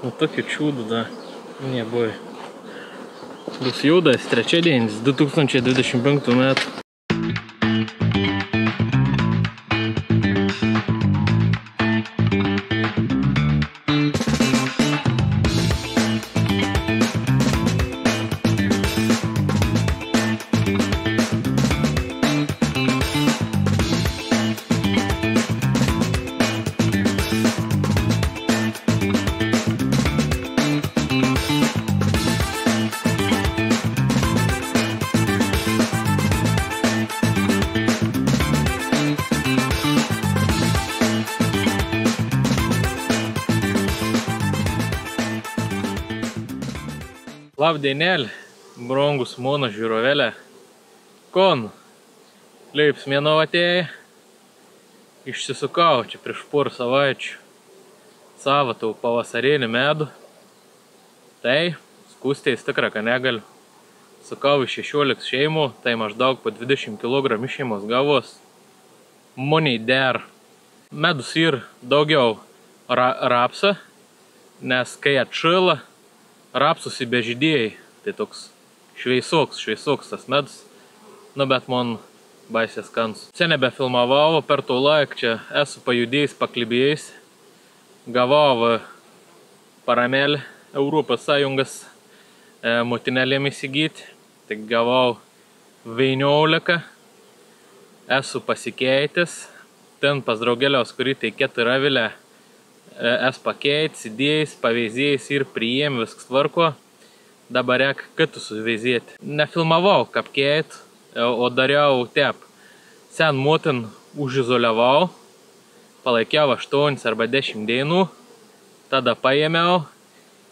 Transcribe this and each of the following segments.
Nu tokių čiūdų dar nebuvo. Bus judas trečiadienis 2025 metų. Labdienėlį, brangus mano žiūrovėlė. Kon, leips mėnau atėjai. Išsisukau čia prieš porą savaičių savo tau pavasarėlį medų. Tai skūstės tikra, ką negaliu. Sukau iš 16 šeimų, tai maždaug po 20 kg šeimos gavos. Moniai der. Medus ir daugiau rapsa, nes kai atšyla, rapsus įbežydėjai, tai toks šveisoks tas medus, nu bet man baisės skans. Čia nebefilmavau, per to laiką čia esu pajudėjęs, paklibėjęs, gavau paramėlį Europos Sąjungos motinėlėm įsigyti, tai gavau 19, esu pasikeitęs, ten pas draugeliaus, kurį tai 4 vilė, es pakeitęs, įdėjęs, paveizėjęs ir priėm viskas tvarko. Dabar reik kitų suveizėti. Nefilmavau, kaip keit, o dariau tep. Sen motin užizoliavau, palaikiau 8 arba 10 dienų, tada paėmiau,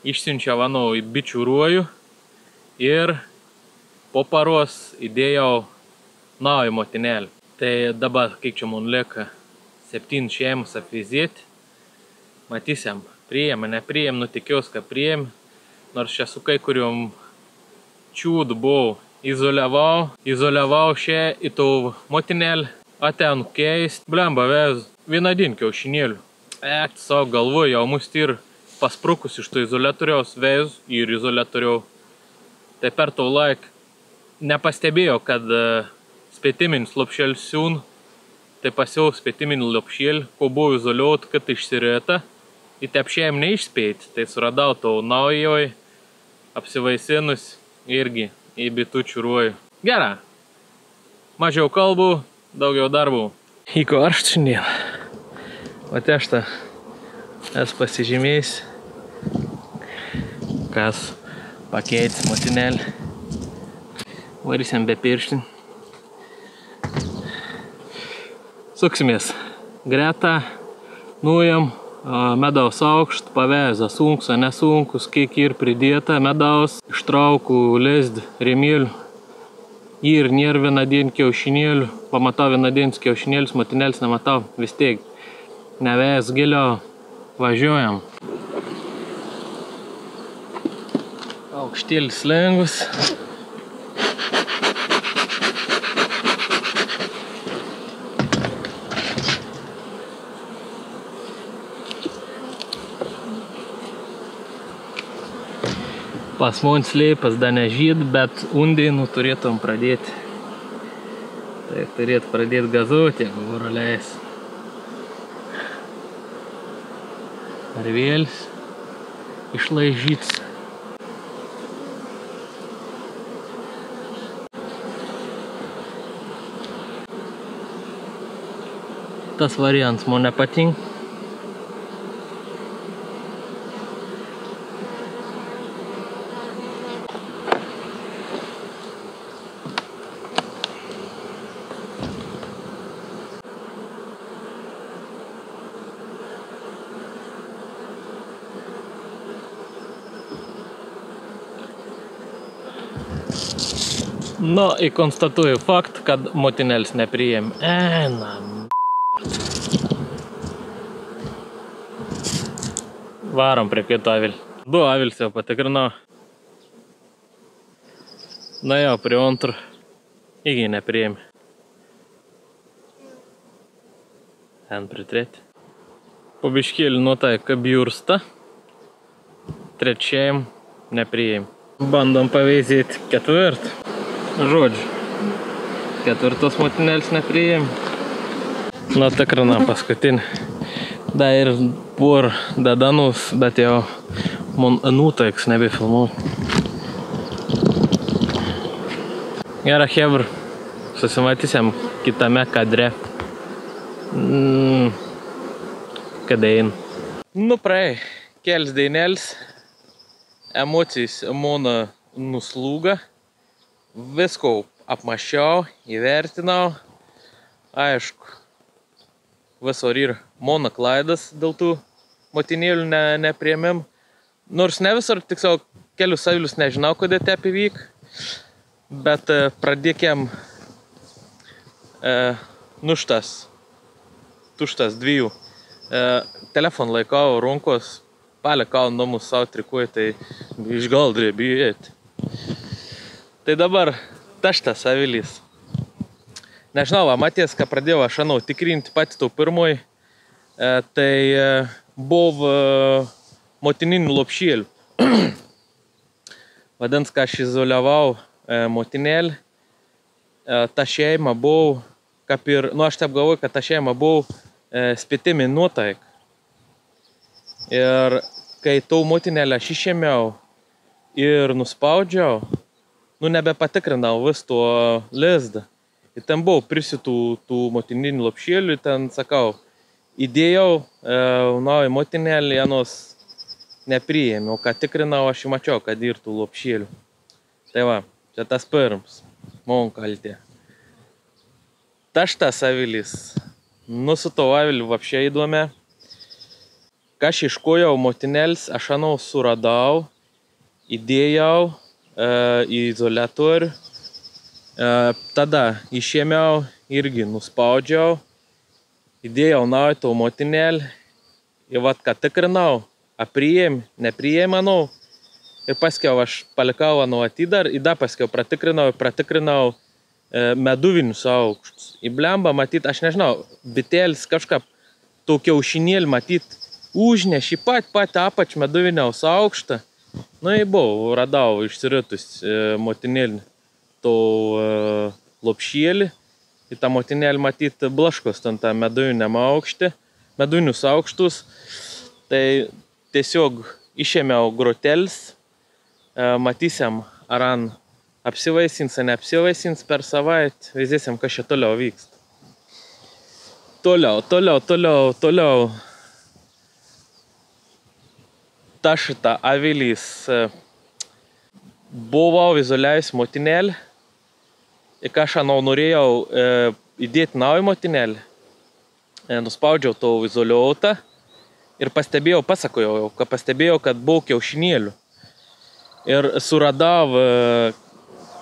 išsiunčiau į bičių ruojų ir po paros įdėjau naują motinėlį. Tai dabar, kiek čia man lieka, 7 šeimus apveizėti. Matysim, priėmė, nepriėmė, nu tikiuosi, kad priėmė, nors čia su kai kuriom čiūdų buvau. Izoliavau šią į tau motinėlį, aten keist, blemba vėz, vienadien kiaušinėlių. Savo galvoju, jau mus ir pasprukus iš to izoliatoriaus vėz ir izoliatoriau. Tai per tau laik nepastebėjau, kad spėtiminis lopšėlis siūn, tai pasiau spėtiminį lopšėlį, ko buvo izoliuot, kad išsirėta. Į tepšėjim neišspėti, tai suradau tau naujoj, apsivaisinus irgi į bitučių ruojų. Gera, mažiau kalbų, daugiau darbų. Į karštą šiandien. O teštą esu pasižymėjęs, kas pakeitęs motinėlį. Varysim be pirštin. Suksimės greta, nuėjam. Medaus aukšt, pavėza sunkus, nesunkus, kiek ir pridėta medaus, ištraukų lezd rėmėlių ir nėra vienadien kiaušinėlių, pamatau vienadienis kiaušinėlis, motinėlis nematau, vis tiek nevės giliau, važiuojam. Aukštėlis lengvas. Pas man slėpas dar nežyd, bet undėnų turėtum pradėti. Tai turėtų pradėti gazuoti, jeigu varo leis. Ar vėlis išlaižyts. Tas variantas man nepatinka. Nu, i konstatuoju fakt, kad motinėlis nepriėmė. Varom prie kito avilį. 2 avilis jau patikrinau. Na jau prie antro. Irgi nepriėmė. Prie 3. Po biškėlį nuotaika bjursta. trečiajam nepriėjim. Bandom paveizėti ketvirtą. Žodžiu, ketvirtos motinėlis nepriėjim. Nu, tikrinam paskutinį. Da ir por dadanus, bet jau man nutaiks nebefilmuoju. Gera, chebr, susimatysiam kitame kadre. Kada ein. Nu, praei, kelis dainelis. Emocijos mano nuslūga. Visko apmašiau, įvertinau. Aišku, visur ir mano klaidas dėl tų motinėlių nepriėmėm. Nors ne visur, tiksliau, kelius avilius nežinau, kodėl taip įvyk. Bet pradėkėm tuštas dviejų. Telefon laikau runkos, palikau namus savo trikuoju, tai išgaldrė bijėti. Tai dabar taštas avilys. Nežinau, matės, ką pradėjau aš anau tikrinti patį tau pirmoj, tai buvo motininių lopšėlių. Vadins, ką aš izoliavau motinėlį, ta šeima buvo, kaip ir, nu aš taip galvoju, kad ta šeima buvo spėtimi nuotaik. Ir kai tau motinėlę aš išėmiau ir nuspaudžiau, nu nebepatikrinau vis tuo lizdą. Ir ten buvo prisitų tų motininių lopšėlių, ten, sakau, įdėjau naują motinėlį, janos nepriėmiau, ką tikrinau, aš mačiau, kad ir tų lopšėlių. Tai va, čia tas pirms, man kaltė. Taštas avilys, nu su to aviliu vapšė įdomė. Ką aš iškojau motinėlis, aš anau suradau, įdėjau į izoliatorių, tada išėmiau, irgi nuspaudžiau, įdėjau naują to motinėlį, ir vat ką tikrinau, apriėm, nepriėm, manau, ir paskiau aš palikau anau atidar, ir dar paskiau pratikrinau meduvinius aukštus. Į blemba, matyt, aš nežinau, bitėlis kažką to kiaušinėlį, matyt, užnešį pat apač meduviniaus aukštą. Nu, ir buvau, radau išsiritus motinėlį to lopšėlį. Ir tą motinėlį, matyt, blaškos ten tą meduviniam aukštį, meduvinius aukštus. Tai tiesiog išėmiau grotelis, matysiam, ar an apsivaisins, ar neapsivaisins per savaitę, vizėsim, kas čia toliau vyksta. Toliau. Tašta avilys buvau izoliavęs motinėlį, ir ką aš anau norėjau įdėti naują motinėlį, nuspaudžiau to izoliuotą ir pasakojau, kad buvo kiaušinėlių. Ir suradau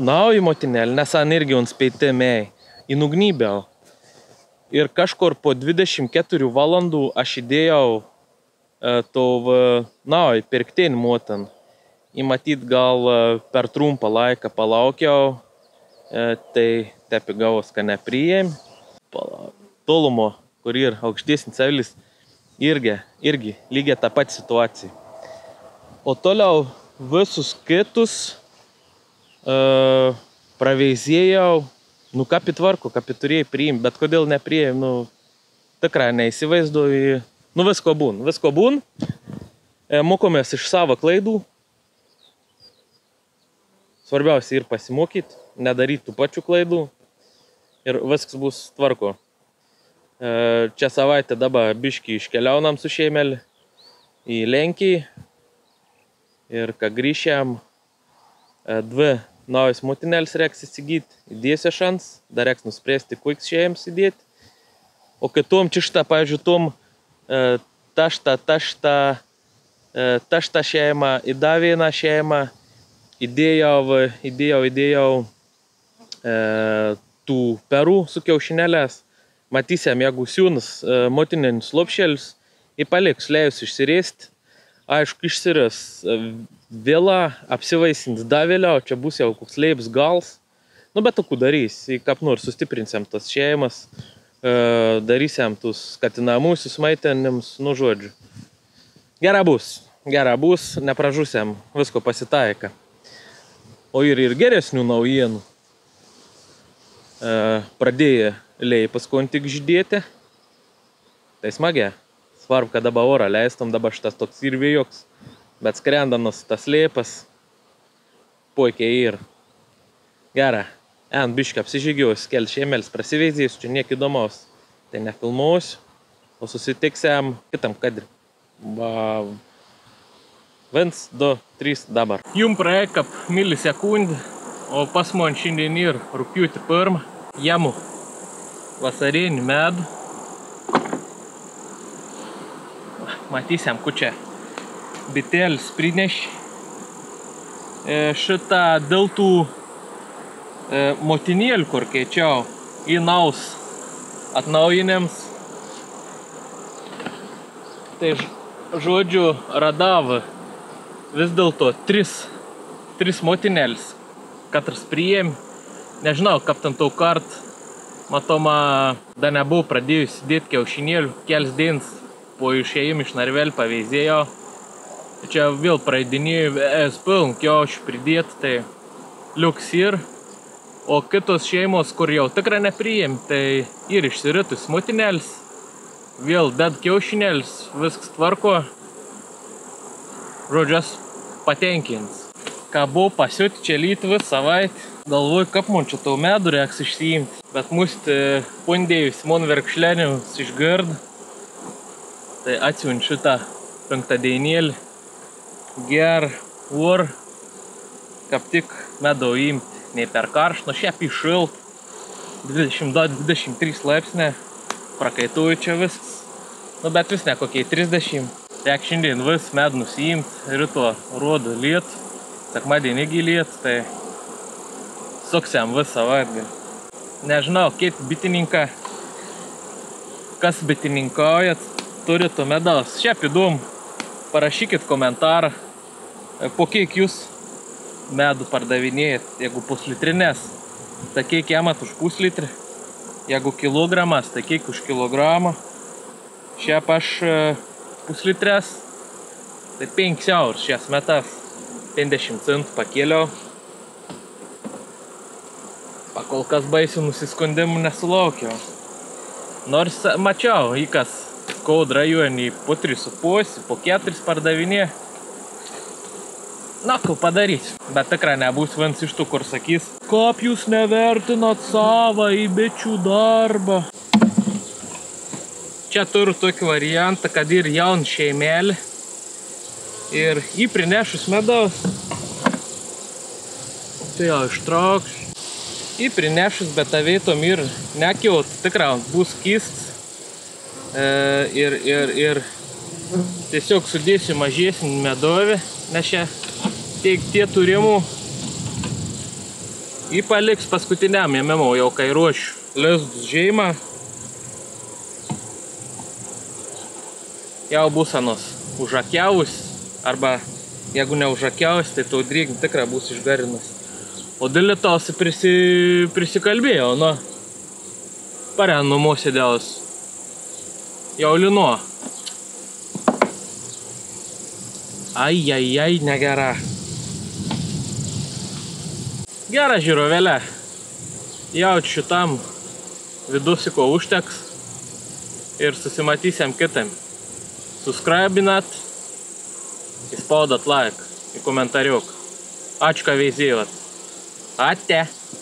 naują motinėlį, nes an irgi un speitimai, įnugnybėjau. Ir kažkur po 24 valandų aš įdėjau to naują pirktinį motin. Įmatyt gal per trumpą laiką palaukiau, tai taip gavos, kad nepriėm. Tolumo, kur ir aukštesnis avilis, irgi lygiai tą pat situaciją. O toliau visus kitus praveizėjau, nu kapi tvarko, kapi turėjai priimti, bet kodėl nepriėm, nu tikrai neįsivaizduoju. Nu visko būn. Mokomės iš savo klaidų. Svarbiausia ir pasimokyti, nedaryti tų pačių klaidų. Ir viskas bus tvarko. Čia savaitę dabar biškį iškeliaunam su šeimeli į Lenkiją. Ir ką grįšiam, 2 naujas motinėlis reiks įsigyti, įdėsiu šans, dar reiks nuspręsti, kokius šeims įdėti. O kitom čišta, pavyzdžiui, tom tašta šeima, į dar vieną šeimą, įdėjau tų perų su kiaušinėlės. Matysiam, jeigu siūnus motininius lopšėlius, į paliks leis išsirėsti. Aišku, išsiris vėla, apsivaisins dar vėliau, čia bus jau koks leips gals. Nu, bet tokių darys, į kaip nors sustiprinsiam tas šeimas. Darysiam tus skatinamusius maitinimus, nu žodžiu. Gera bus. Gera bus, nepražusiam, visko pasitaika. O ir geresnių naujienų. Pradėjo lėjai paskui tik žydėti. Tai smagia. Svarbu, kad dabar orą leistum, dabar šitas toks ir vėjoks. Bet skrendamas tas lėpas puikiai ir. Gera. Biškai apsižygiuosiu, kel šiemelis prasiveizėsiu, čia niek įdomaus. Tai nefilmuosiu, o susitiksiam kitam kadrį. 1, 2, 3 dabar. Jum praėjo kaip milisekundį, o pas man šiandien ir rugpjūtį 1. Jemu vasarinį medų. Matysiam, kur čia bitėlis prinešė. Šitą dėl tų motinėlių, kur keičiau į naus atnaujinėms. Tai žodžiu, radavo vis dėlto 3 motinėlis, katras priėmė. Nežinau, kaip ten tau kart, matoma, dar nebuvau pradėjus dėti kiaušinėlių, kels dienas po išėjimų iš narvelį paveizėjo. Čia vėl praeidinėjau piln kiaušių pridėti, tai liuks ir. O kitos šeimos, kur jau tikrai nepriėmė, tai ir išsiritus motinėlis, vėl ded kiaušinėlis, viskas tvarko. Žodžias patenkins. Ką buvo pasiūti čia lyt vis savaitę. Galvoju, kaip man čia tau medų reiks išsiimti. Bet mūsų pundėjus mon verkšlenius išgird. Tai atsiūn šitą 5 dienėlį. Ger, or, kaip tik medų imti. Nei per karštą, šiaip įšilt. 22-23 laipsnė. Prakaituoju čia viskas. Nu, bet vis ne kokiai 30. Tiek šiandien vis medų nusiimti. Ryto rodo lietų. Sekmadienį irgi lietų, tai suksiam vis savaitgalį. Nežinau, kiek bitininką, kas bitininkaujat, turit medaus. Šiaip įdomu, parašykit komentarą, po kiek jūs medų pardavinėjat. Jeigu puslitrinės, tai kiek jamat už puslitrį. Jeigu kilogramas, tai kiek už kilogramą. Šiaip aš puslitrės, tai 5 eurų šias metas. 50 centų pakėliau. Pakol kas baisių nusiskundimų nesulaukiau. Nors mačiau, įkas Kauno rajonį po 3,5, po 4 pardavinė. Na, ką padarysiu. Bet tikrai nebus vienas iš tų, kur sakys, kaip jūs nevertinat savo į bičių darbą. Čia turiu tokį variantą, kad ir jaun šeimelį. Ir jį prinešus medaus, tai jau ištrauksiu. Jį prinešus, bet avėtom ir nekiaut, tikrai bus kistas. Ir tiesiog sudėsiu mažesnį medovį, nes čia tie turimų. Jį paliks paskutiniam ėmimo, jau kai ruošiu lizdus žeimą. Jau bus anos užakiavus. Arba, jeigu neužakiaus, tai tau drėgni tikrai bus išgarinas. O dėl lietausi prisikalbėjau, nu. Paren numo sėdėjus. Jau lino. Ai, negera. Gera žiūrovėlė. Jaučiu šitam vidusiko užteks. Ir susimatysiam kitam. Subscribinat. Įspaudat like į komentariuk. Ačiū, ką veizėjot. Ate.